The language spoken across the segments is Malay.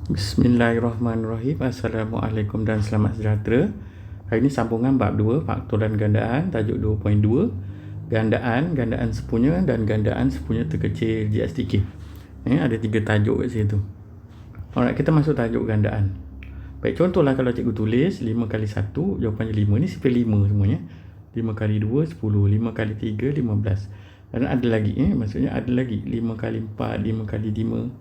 Bismillahirrahmanirrahim. Assalamualaikum dan selamat sejahtera. Hari ini sambungan bab 2, faktor dan gandaan, tajuk 2.2, gandaan sepunya dan gandaan sepunya terkecil GSTK. Ada 3 tajuk kat situ. Alright, kita masuk tajuk gandaan. Baik, contohlah kalau cikgu tulis 5 kali 1, jawapannya 5. Ni sifar 5 semuanya. 5 kali 2, 10. 5 kali 3, 15. Dan ada lagi, maksudnya ada lagi 5 kali 4, 5 kali 5,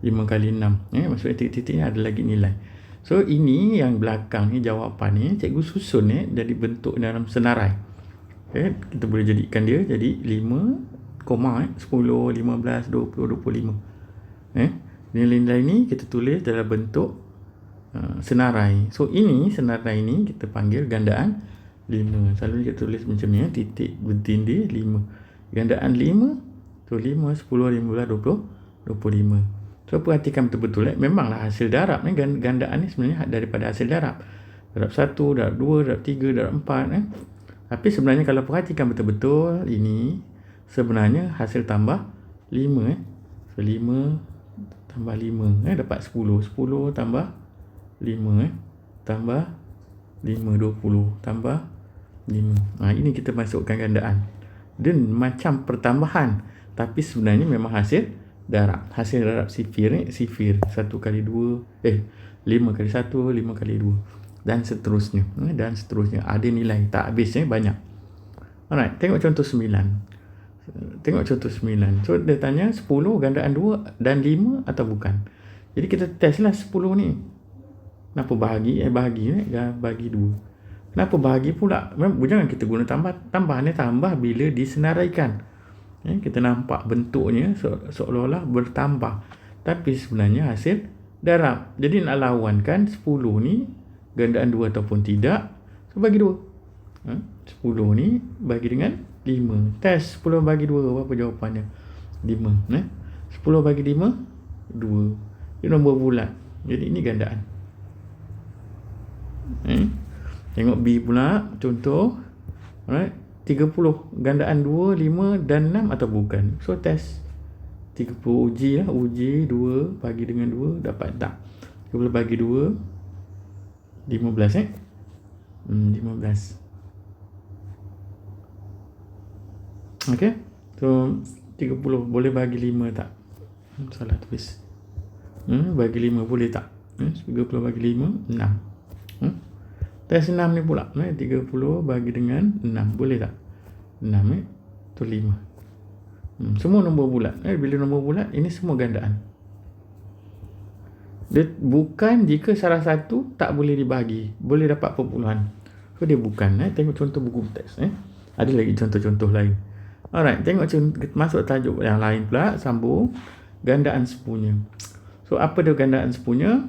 5 kali 6. Maksudnya titik-titiknya ada lagi nilai. So, ini yang belakang ni, jawapan ni, cikgu susun jadi bentuk dalam senarai. Kita boleh jadikan dia jadi 5, 10, 15, 20, 25. Nilai-nilai ni kita tulis dalam bentuk senarai. So, ini senarai ni kita panggil gandaan 5. Selalu kita tulis macam ni, titik bertindih 5. Gandaan 5, so 5, 10, 15, 20, 25. So, perhatikan betul-betul. Memanglah hasil darab ni, gandaan ni sebenarnya daripada hasil darab. Darab 1, darab 2, darab 3, darab 4. Tapi sebenarnya kalau perhatikan betul-betul, ini sebenarnya hasil tambah 5. So, 5 tambah 5. Dapat 10. 10 tambah 5. Tambah 5, 20. Tambah 5. Ini kita masukkan gandaan. Dan macam pertambahan. Tapi sebenarnya memang hasil darab. Hasil darab sifir 1 kali 2, 5 kali 1, 5 kali 2, dan seterusnya. Dan seterusnya. Ada nilai tak habis, banyak. Alright, tengok contoh 9. Tengok contoh 9. So, dia tanya 10 gandaan 2 dan 5 atau bukan. Jadi kita testlah 10 ni. Kenapa bahagi? Bagi 2. Kenapa bahagi pula? Jangan kita guna tambah. Tambahannya tambah bila disenaraikan. Kita nampak bentuknya seolah-olah bertambah, tapi sebenarnya hasil darab. Jadi nak lawankan 10 ni gandaan 2 ataupun tidak, so bagi 2. 10 ni bagi dengan 5. Test 10 bagi 2, apa jawapannya? 5. 10 bagi 5, 2. Ini nombor bulat. Jadi ini gandaan. Tengok B pula, contoh. Alright, 30 gandaan 2, 5 dan 6 atau bukan. So, test 30 uji lah. Uji 2 bagi dengan 2 dapat tak? 30 bagi 2 15 15. Okay. So, 30 boleh bagi 5 tak? Salah tulis. Bagi 5 boleh tak? 30 bagi 5 6. Tes 6 ni pula, 30 bagi dengan 6, boleh tak? 6 tu 5. Semua nombor bulat. Bila nombor bulat, ini semua gandaan. Dia bukan jika salah satu tak boleh dibagi, boleh dapat perpuluhan. So, dia bukan. Tengok contoh buku teks. Ada lagi contoh-contoh lain. Alright, tengok masuk tajuk yang lain pula, sambung gandaan sepunya. So, apa dia gandaan sepunya?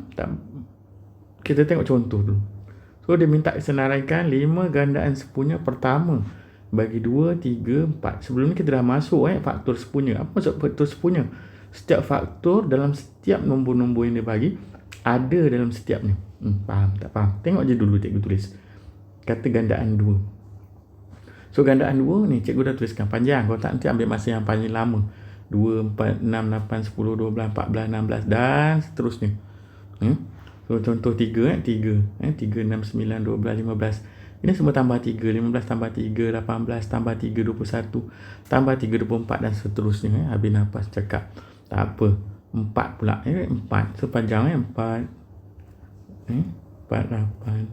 Kita tengok contoh dulu. So, dia minta senaraikan 5 gandaan sepunya pertama bagi 2, 3, 4. Sebelum ni kita dah masuk faktor sepunya. Apa maksud faktor sepunya? Setiap faktor dalam setiap nombor-nombor yang dia bagi ada dalam setiapnya. Faham tak faham? Tengok je dulu cikgu tulis. Kata gandaan 2. So, gandaan 2 ni cikgu dah tuliskan panjang. Kalau tak nanti ambil masa yang paling lama. 2, 4, 6, 8, 10, 12, 14, 16 dan seterusnya. So, contoh 3, 3, 6, 9, 12, 15. Ini semua tambah 3, 15 tambah 3, 18 tambah 3, 21, tambah 3, 24 dan seterusnya. Habis nafas cakap. Tak apa. 4 pula. 4. So, panjang 4. 4, 8,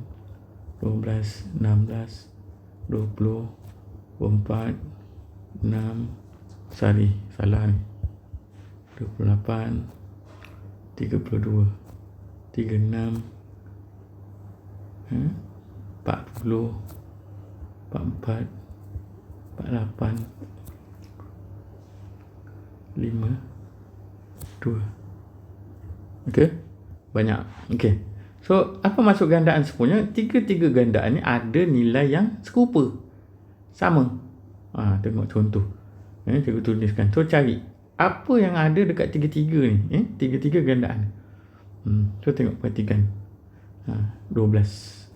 12, 16, 20, 24, 6. Salah ni. 28, 32. 36, 40, 44, 48, 5, 2. Okey? Banyak. Okey. So, apa masuk gandaan sepunya? Tiga-tiga gandaan ni ada nilai yang serupa. Sama. Tengok contoh. Cikgu tuliskan. So, cari apa yang ada dekat tiga-tiga ni. Tiga-tiga gandaan. So, tengok perhatikan. 12.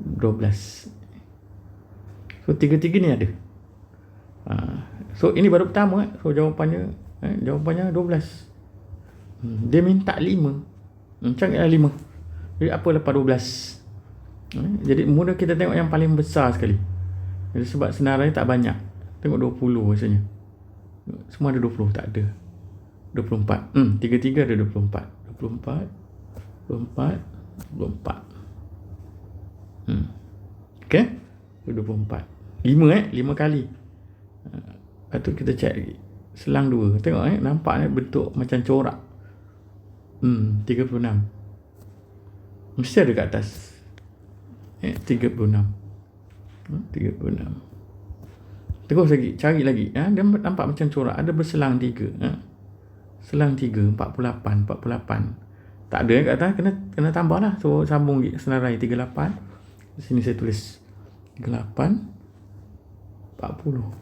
12. So, tiga-tiga ni ada. So, ini baru pertama. So, jawapannya Jawapannya 12. Dia minta 5. Carilah 5. Jadi apa lepas 12? Jadi mula kita tengok yang paling besar sekali. Jadi sebab senarai tak banyak. Tengok 20 rasanya. Semua ada 20, tak ada 24. Tiga-tiga ada 24. 24 Okay, 24. 5 kali. Lepas tu kita check lagi. Selang 2. Tengok nampak bentuk macam corak. 36. Mesti ada kat atas. 36. 36. Terus lagi, cari lagi. Dia nampak macam corak. Ada berselang 3. Selang 3, 48. Tak ada kat atas, kena tambah lah. So sambung lagi senarai 38. Di sini saya tulis 38, 40,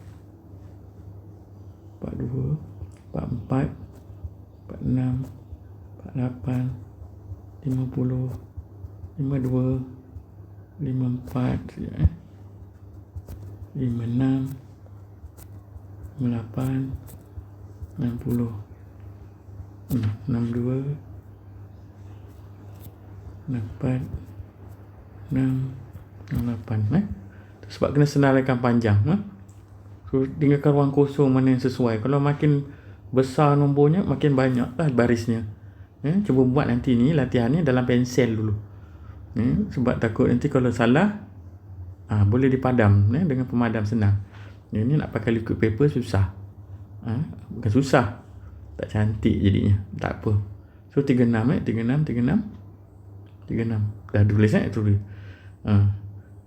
42, 44, 46, 48, 50, 52, 54, 56, 58, 60, 62, 64, 6, 68. Sebab kena senaraikan panjang. So tinggalkan ruang kosong mana yang sesuai. Kalau makin besar nombornya, makin banyak lah barisnya. Cuba buat nanti ni latihan ni dalam pensel dulu. Sebab takut nanti kalau salah, boleh dipadam dengan pemadam senang. Ini nak pakai liquid paper susah. Bukan susah, tak cantik jadinya. Tak apa. So 36 dah tulis tulis.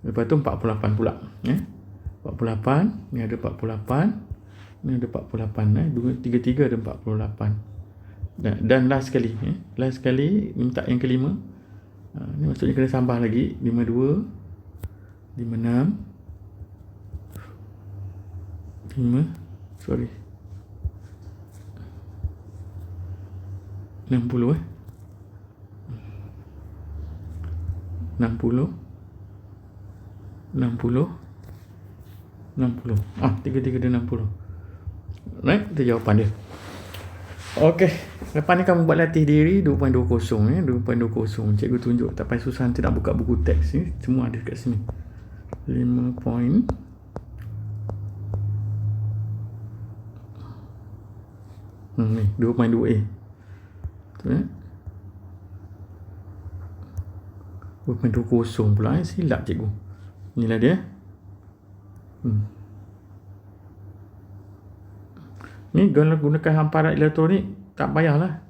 Lepas tu 48 pula. 48, ni ada 48, ni ada 48. Tiga-tiga ada 48. Dan last sekali, minta yang kelima. Ni maksudnya kena tambah lagi 52, 56, 60 tiga-tiga dia 60. Right, itu jawapan dia. Okey, lepas ni kamu buat latih diri 2.20 2.20. Cikgu tunjuk, tak payah susah nanti nak buka buku teks ni, semua ada kat sini. 5 point ni 2.2a. Tu 2.20 pula silap cikgu. Inilah dia. Ni gunakan hamparan elektronik tak payahlah.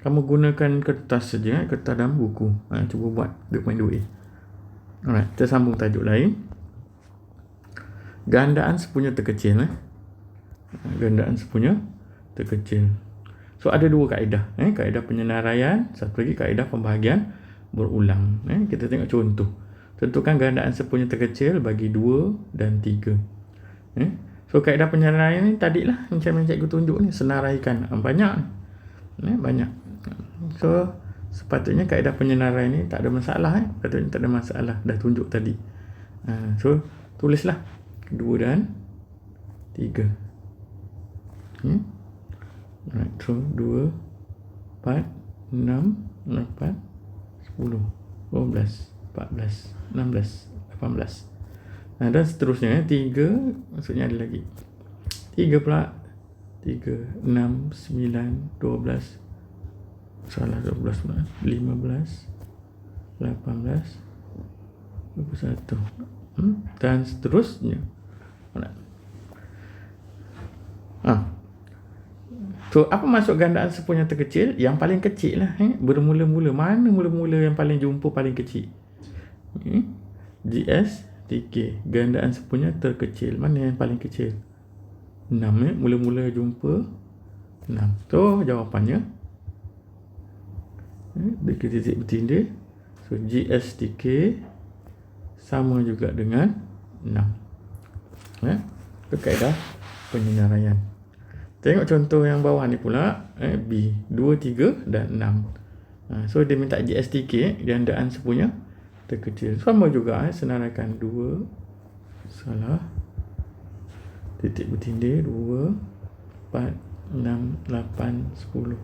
Kamu gunakan kertas saja, kertas dalam buku. Cuba buat 2.2a. Alright, kita sambung tajuk lain. Gandaan sepunya terkecil. Gandaan sepunya terkecil. So ada dua kaedah. Kaedah penyenaraian, satu lagi kaedah pembahagian berulang. Kita tengok contoh. Tentukan gandaan sepunya terkecil bagi 2 dan 3. So kaedah penyenaraian ni tadilah macam yang cikgu tunjuk ni, senaraikan banyak. Banyak. So sepatutnya kaedah penyenaraian ni tak ada masalah. Patutnya tak ada masalah, dah tunjuk tadi. So tulislah 2 dan 3. Alright, so 2, 4, 6, 8, 10, 12, 14, 16, 18. Dan seterusnya 3, maksudnya ada lagi 3 pula. 3, 6, 9, 12, salah 12 pula, 15, 18, 21, dan seterusnya. So apa maksud gandaan sepunya terkecil? Yang paling kecil lah. Bermula-mula, mana mula-mula yang paling jumpa paling kecil? GSTK, gandaan sepunya terkecil. Mana yang paling kecil? 6. Mula-mula jumpa 6. So jawapannya dekat titik bertindih. So GSTK sama juga dengan 6. Itu kaedah penyenaraian. Tengok contoh yang bawah ni pula. B, 2, 3 dan 6. So dia minta GSTK, gandaan sepunya terkecil. Sama juga senaraikan 2, salah, titik bertindih 2, 4, 6, 8, 10,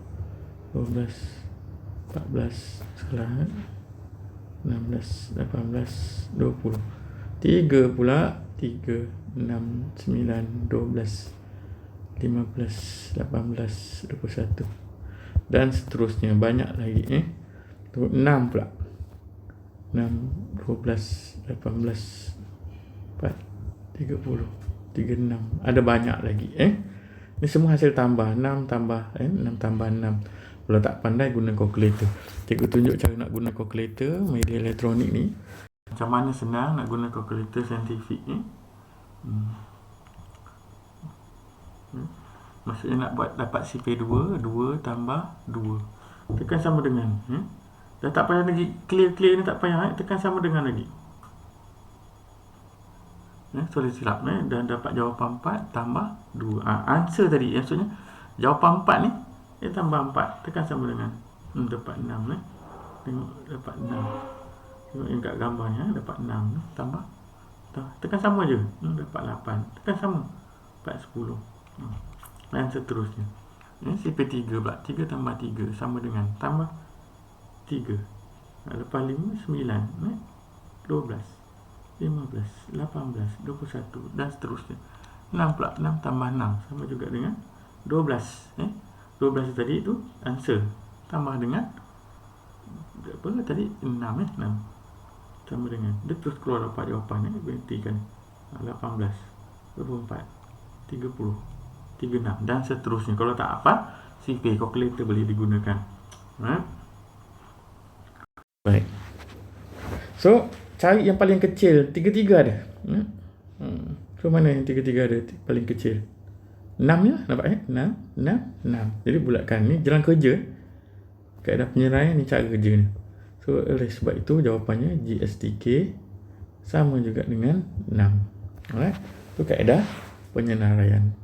12, 14, salah, 16, 18, 20. 3 pula. 3, 6, 9, 12, 15, 18, 21. Dan seterusnya. Banyak lagi. 6 pula. 6, 12, 18, 4, 30, 36. Ada banyak lagi. Ini semua hasil tambah. 6 tambah 6 tambah 6. Kalau tak pandai, guna kalkulator. Cikgu tunjuk cara nak guna kalkulator media elektronik ni. Macam mana senang nak guna kalkulator saintifik ni. Maksudnya nak buat dapat CP2, 2 tambah 2. Tekan sama dengan. Dah tak payah lagi. Clear ni tak payah. Tekan sama dengan lagi. Tulis silap. Dan dapat jawapan 4 tambah 2. Answer tadi. Maksudnya jawapan 4 ni. Tambah 4. Tekan sama dengan. Dapat 6. Tengok dapat 6. Tengok yang kat gambarnya. Dapat 6. Tambah. Tekan sama je. Dapat 8. Tekan sama. 4, 10. Dan seterusnya. CP3 pula. 3 tambah 3 sama dengan. Tambah 3. Lepas 5, 9. 12. 15, 18, 21 dan seterusnya. 6 pula. 6 tambah 6 sama juga dengan 12. 12 tadi tu answer. Tambah dengan apa tadi? 6. 6 sama dengan. Dia terus keluar dapat jawapan. Berhentikan. 18, 24, 30, 36 dan seterusnya. Kalau tak apa, CP calculator boleh digunakan. Baik. So cari yang paling kecil. 33 ada. So mana yang 33 ada paling kecil? 6 je. Nampak 6, 6, 6. Jadi bulatkan. Ni jalan kerja. Kaedah penyeraian ni cara kerja ni. So oleh sebab itu jawapannya GSTK sama juga dengan 6. Alright. Itu kaedah penyeraian.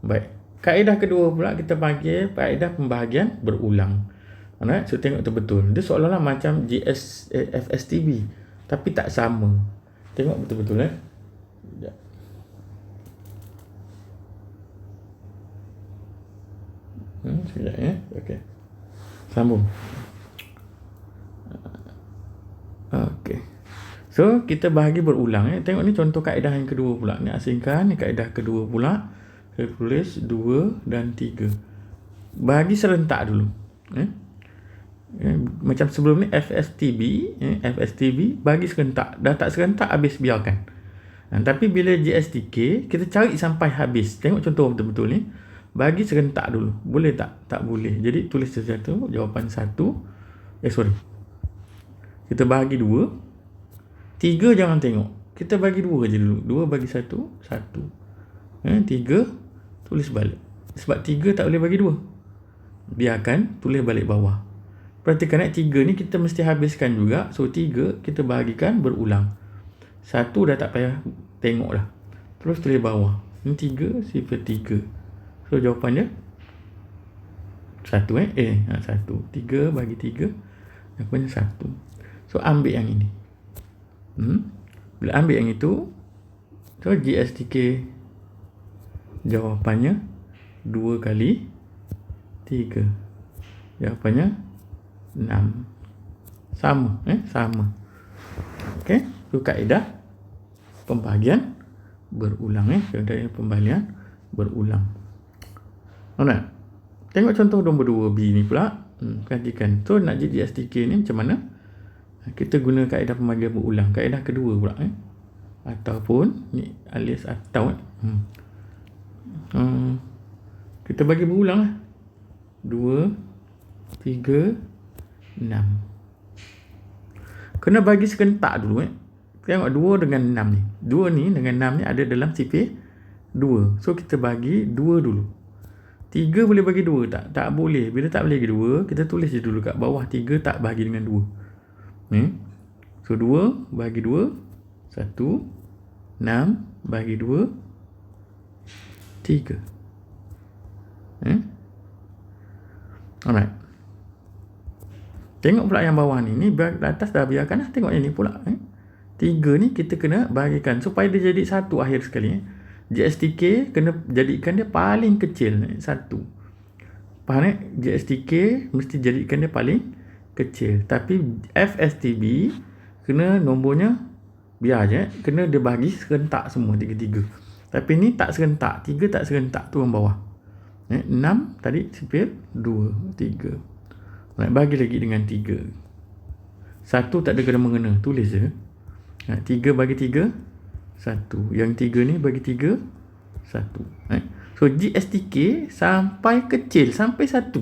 Baik. Kaedah kedua pula kita panggil kaedah pembahagian berulang. Alright. So tengok tu betul. Dia seolah-olah macam FSTB. Tapi tak sama. Tengok betul-betul. Sekejap. Sekejap Okey. Sambung. Okey. So kita bahagi berulang. Tengok ni contoh kaedah yang kedua pula. Ni asingkan. Ni kaedah kedua pula. Saya tulis 2 dan 3. Bahagi serentak dulu. Macam sebelum ni FSTB bagi serentak. Dah tak serentak habis biarkan. Tapi bila GSTK kita cari sampai habis. Tengok contoh betul-betul ni. Bagi serentak dulu. Boleh tak? Tak boleh. Jadi tulis sesuatu jawapan 1. Kita bahagi 2. 3 jangan tengok. Kita bagi 2 je dulu. 2 bagi 1 1. 3 tulis balik. Sebab 3 tak boleh bagi 2. Biarkan tulis balik bawah. Perhatikan 3 ni kita mesti habiskan juga. So 3 kita bahagikan berulang. 1 dah tak payah tengok dah. Terus tulis bawah. Ini 3 sifar 3. So jawapannya 1 1. 3 bagi 3 jawapannya 1. So ambil yang ini. Bila ambil yang itu, so GSTK jawapannya 2 kali 3. Jawapannya 6. Sama. Sama. Okey. Itu kaedah pembahagian berulang. Kaedah pembahagian berulang. Alright. Tengok contoh nombor 2B ni pula. Perhatikan. So nak jadi STK ni macam mana? Kita guna kaedah pembahagian berulang. Kaedah kedua pula. Ataupun ni alias atau. Kita bagi berulang lah. 2, 3, 6. Kena bagi serentak dulu. Tengok 2 dengan 6 ni. 2 ni dengan 6 ni ada dalam CP 2. So kita bagi 2 dulu. 3 boleh bagi 2 tak? Tak boleh. Bila tak boleh bagi 2, kita tulis je dulu kat bawah 3 tak bagi dengan 2. So 2 bagi 2 1. 6 bagi 2 3. Alright. Tengok pula yang bawah ni. Ni atas dah biarkan lah. Tengok yang ni pula. 3 ni kita kena bahagikan supaya dia jadi 1 akhir sekali. JSTK kena jadikan dia paling kecil, 1. Faham tak? JSTK mesti jadikan dia paling kecil. Tapi FSTB kena nombornya biar je, kena dia bagi serentak semua 3. Tapi ni tak serentak, 3 tak serentak, turun bawah. 6 tadi sipir 2, 3. Bagi lagi dengan 3. 1 tak ada kena mengena, tulis je. 3 bagi 3 1. Yang 3 ni bagi 3 1. So GSTK sampai kecil, sampai 1.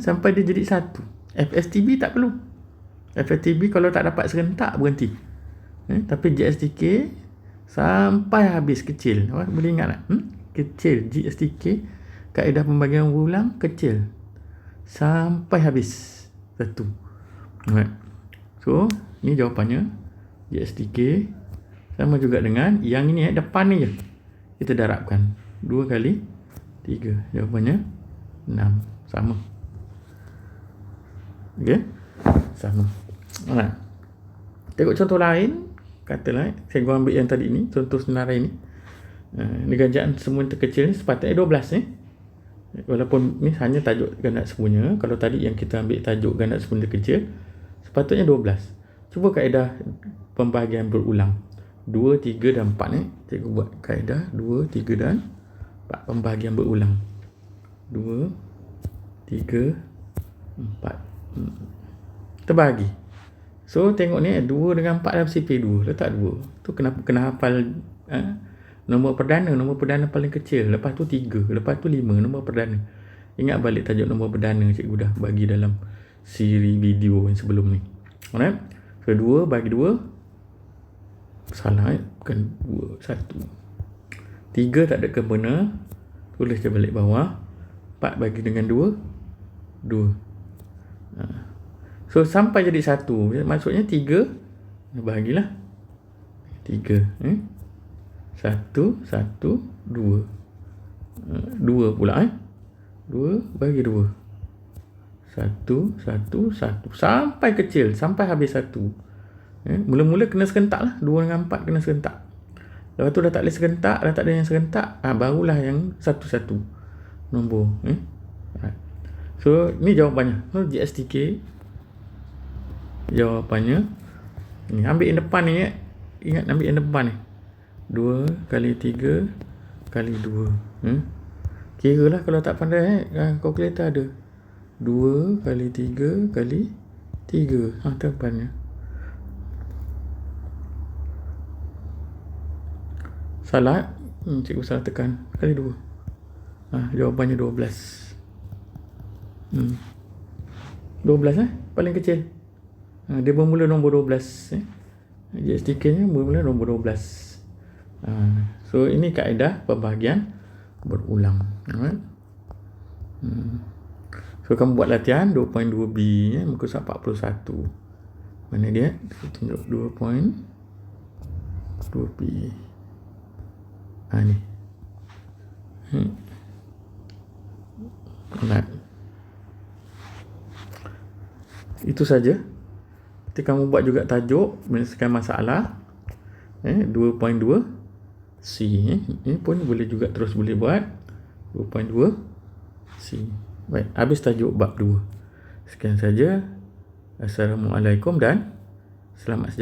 Sampai dia jadi 1. FSTB tak perlu. FSTB kalau tak dapat serentak berhenti. Tapi GSTK sampai habis kecil. Awak boleh ingat tak? Kecil GSTK, kaedah pembagian berulang kecil sampai habis 1. Alright. So ni jawapannya GSTK sama juga dengan yang ini depan ni je. Kita darabkan 2 kali 3. Jawapannya 6. Sama. Okey. Sama. Alright. Tengok contoh lain. Katalah saya gua ambil yang tadi ni, contoh senarai ni. Ni ganjaan semua terkecil ni sepatutnya 12 ni. Walaupun ni hanya tajuk ganda sempunya. Kalau tadi yang kita ambil tajuk ganda sempunya terkecil, sepatutnya 12. Cuba kaedah pembahagian berulang. 2, 3 dan 4 ni. Cikgu buat kaedah 2, 3 dan 4. Pembahagian berulang. 2, 3, 4. Terbahagi. So tengok ni 2 dengan 4 dalam CP2. Letak 2. Tu kena hafal nombor perdana. Nombor perdana paling kecil. Lepas tu 3. Lepas tu 5. Nombor perdana. Ingat balik tajuk nombor perdana cikgu dah bagi dalam siri video yang sebelum ni. Alright. So 2 bagi 2. Salah bukan 2, 1. 3 tak ada kena. Tulis je balik bawah. 4 bagi dengan 2 2. So sampai jadi 1. Maksudnya 3 bahagilah 3. 1 1 2 2 pula 2 bagi 2 1 1 1 sampai kecil, sampai habis 1. Mula-mula kena serentak lah. 2 dengan 4 kena serentak. Lepas tu dah tak boleh serentak, dah tak ada yang serentak, barulah yang 1-1 nombor. So ni jawapannya. So GSTK jawapannya ni. Ambil yang depan ni. Ingat ambil yang depan ni. 2 kali 3 kali 2. Kira lah kalau tak pandai kalkulator ada. 2 kali 3 kali 3. Depannya. Salah. Cikgu salah tekan. Kali 2. Jawapannya 12. 12 paling kecil. Dia bermula nombor 12. GSTK nya bermula nombor 12. So ini kaedah pembahagian berulang. Alright. So kamu buat latihan 2.2b muka surat 41. Mana dia? Kita tunjuk 2.2b. Ni. Alright. Itu saja. Nanti kamu buat juga tajuk menyelesaikan masalah 2.2 C. Ini pun boleh juga terus boleh buat 2.2 C. Baik, habis tajuk bab 2. Sekian saja. Assalamualaikum dan selamat sejahtera.